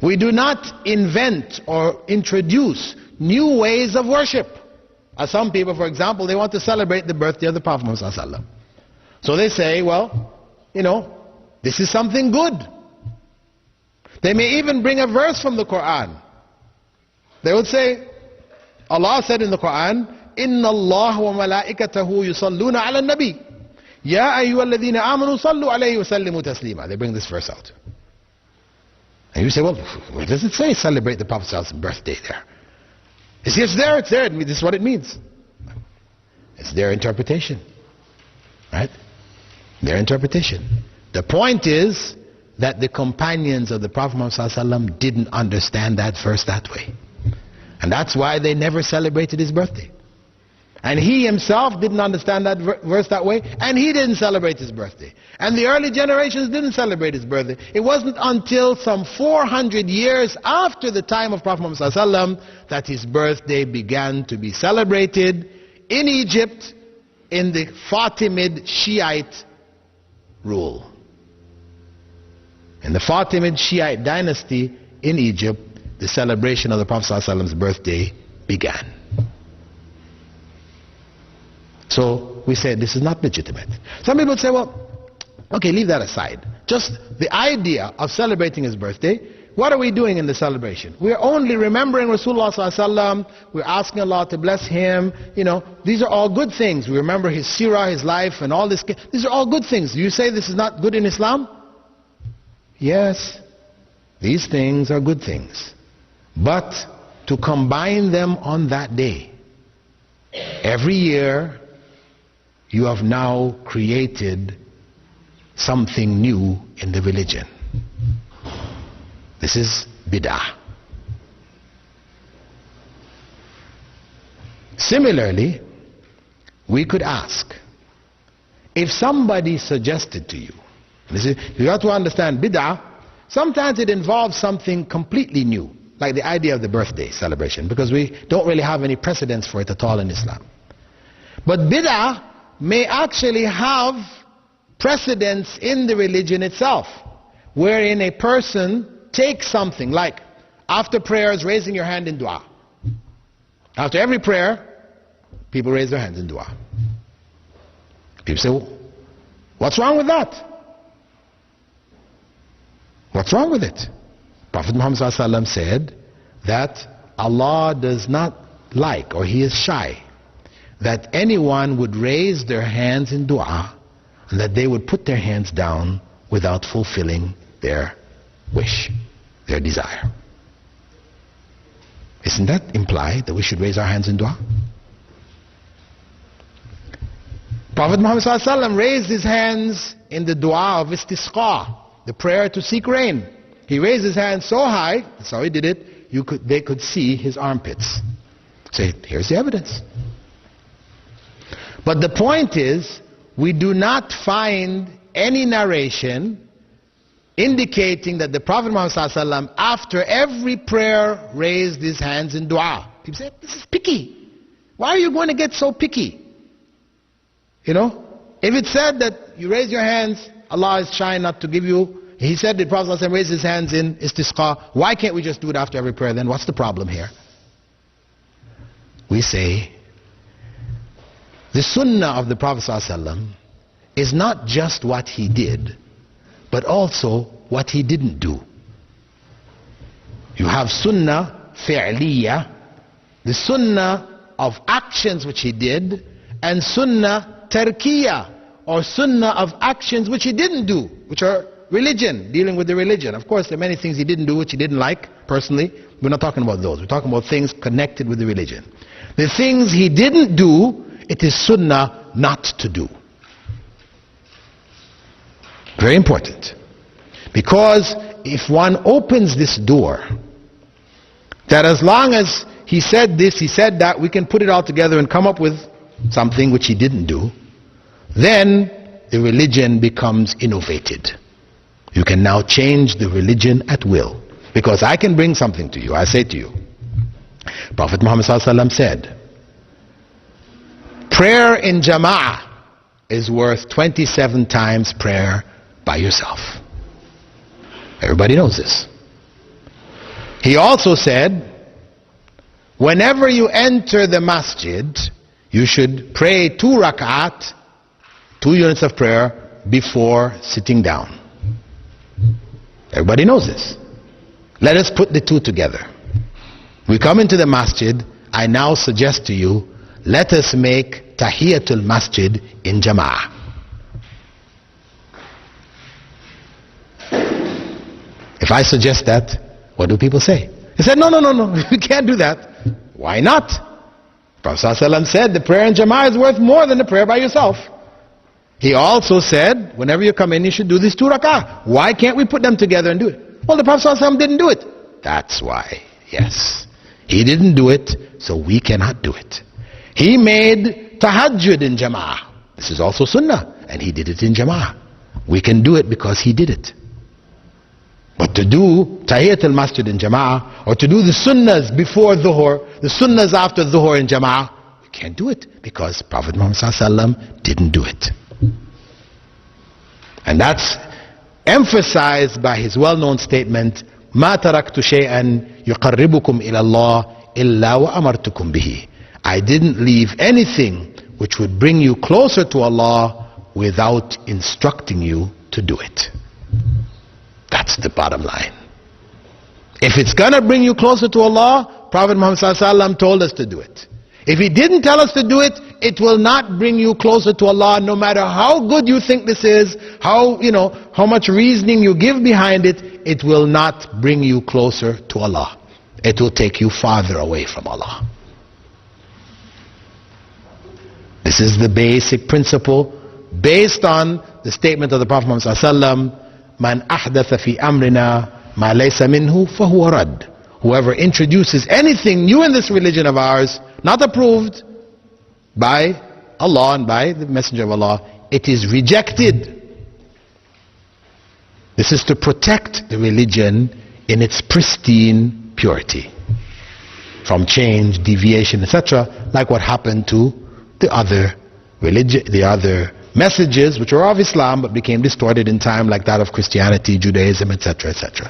We do not invent or introduce new ways of worship. As some people, for example, they want to celebrate the birthday of the Prophet Muhammad. So they say, well, this is something good. They may even bring a verse from the Quran. They would say, Allah said in the Quran, إِنَّ اللَّهَ وَمَلَائِكَتَهُ يُصَلُّونَ عَلَى النَّبِيِّ يَا أَيُّهَا الَّذِينَ آمَنُوا صَلُّوا عَلَيْهِ وَسَلِّمُوا تَسْلِيمًا. They bring this verse out. And you say, well, where does it say celebrate the Prophet's birthday there? It's there, it's there. This is what it means. It's their interpretation. Right? Their interpretation. The point is that the companions of the Prophet Muhammad didn't understand that verse that way. And that's why they never celebrated his birthday. And he himself didn't understand that verse that way, and he didn't celebrate his birthday. And the early generations didn't celebrate his birthday. It wasn't until some 400 years after the time of Prophet Muhammad that his birthday began to be celebrated in Egypt in the Fatimid Shiite rule. In the Fatimid Shiite dynasty in Egypt, the celebration of the Prophet's birthday began. So we say this is not legitimate. Some people would say, well, okay, leave that aside. Just the idea of celebrating his birthday, what are we doing in the celebration? We're only remembering Rasulullah, we're asking Allah to bless him. These are all good things. We remember his seerah, his life, and all this. These are all good things. You say this is not good in Islam? Yes, these things are good things. But to combine them on that day, every year, you have now created something new in the religion. This is bid'ah. Similarly, we could ask, if somebody suggested to you, you have to understand bid'ah, sometimes it involves something completely new, like the idea of the birthday celebration, because we don't really have any precedents for it at all in Islam. But bid'ah may actually have precedence in the religion itself, wherein a person takes something like after prayers raising your hand in dua. After every prayer, people raise their hands in dua. People say, well, what's wrong with that? What's wrong with it? Prophet Muhammad said that Allah does not like, or he is shy, that anyone would raise their hands in dua and that they would put their hands down without fulfilling their wish, their desire. Isn't that imply that we should raise our hands in dua? Prophet Muhammad raised his hands in the dua of istisqa, the prayer to seek rain. He raised his hands so high, that's how he did it, they could see his armpits. Say, here's the evidence. But the point is, we do not find any narration indicating that the Prophet Muhammad after every prayer raised his hands in dua. People say, this is picky. Why are you going to get so picky? If it said that you raise your hands, Allah is shy not to give you. He said the Prophet raised his hands in istisqa. Why can't we just do it after every prayer then? What's the problem here? We say, the sunnah of the Prophet ﷺ is not just what he did, but also what he didn't do. You have sunnah fi'liya, the sunnah of actions which he did, and sunnah tarkiya, or sunnah of actions which he didn't do, which are religion, dealing with the religion. Of course, there are many things he didn't do which he didn't like, personally. We're not talking about those. We're talking about things connected with the religion. The things he didn't do, it is sunnah not to do. Very important. Because if one opens this door, that as long as he said this, he said that, we can put it all together and come up with something which he didn't do, then the religion becomes innovated. You can now change the religion at will. Because I can bring something to you. I say to you, Prophet Muhammad said, prayer in jama'ah is worth 27 times prayer by yourself. Everybody knows this. He also said, whenever you enter the masjid, you should pray 2 rak'at, 2 units of prayer, before sitting down. Everybody knows this. Let us put the two together. We come into the masjid, I now suggest to you, let us make tәḥiyyәtuл masjid in jama'ah. If I suggest that, what do people say? They said, no, you can't do that. Why not? Prophet ﷺ said the prayer in jama'ah is worth more than the prayer by yourself. He also said, whenever you come in, you should do these 2 rak'ah. Why can't we put them together and do it? Well, the Prophet ﷺ didn't do it. That's why, yes. He didn't do it, so we cannot do it. He made tahajjud in jama'ah. This is also sunnah, and he did it in jama'ah. We can do it because he did it. But to do tәḥiyyәtul masjid in jama'ah, or to do the sunnahs before dhuhr, the sunnahs after dhuhr in jama'ah, we can't do it because Prophet Muhammad ﷺ didn't do it. And that's emphasized by his well-known statement, مَا تَرَكْتُ شَيْئًا يُقَرِّبُكُمْ إِلَى اللَّهِ إِلَّا وَأَمَرْتُكُمْ بِهِ. I didn't leave anything which would bring you closer to Allah without instructing you to do it. That's the bottom line. If it's going to bring you closer to Allah, Prophet Muhammad ﷺ told us to do it. If he didn't tell us to do it, it will not bring you closer to Allah, no matter how good you think this is, how much reasoning you give behind it, it will not bring you closer to Allah. It will take you farther away from Allah. This is the basic principle based on the statement of the Prophet Muhammad ﷺ, Man ahdatha fi amrina ma laysa minhu fahuwa rad. Whoever introduces anything new in this religion of ours, not approved by Allah and by the Messenger of Allah, it is rejected. This is to protect the religion in its pristine purity from change, deviation, etc., like what happened to the other religion, the other messages which were of Islam but became distorted in time, like that of Christianity, Judaism, etc., etc.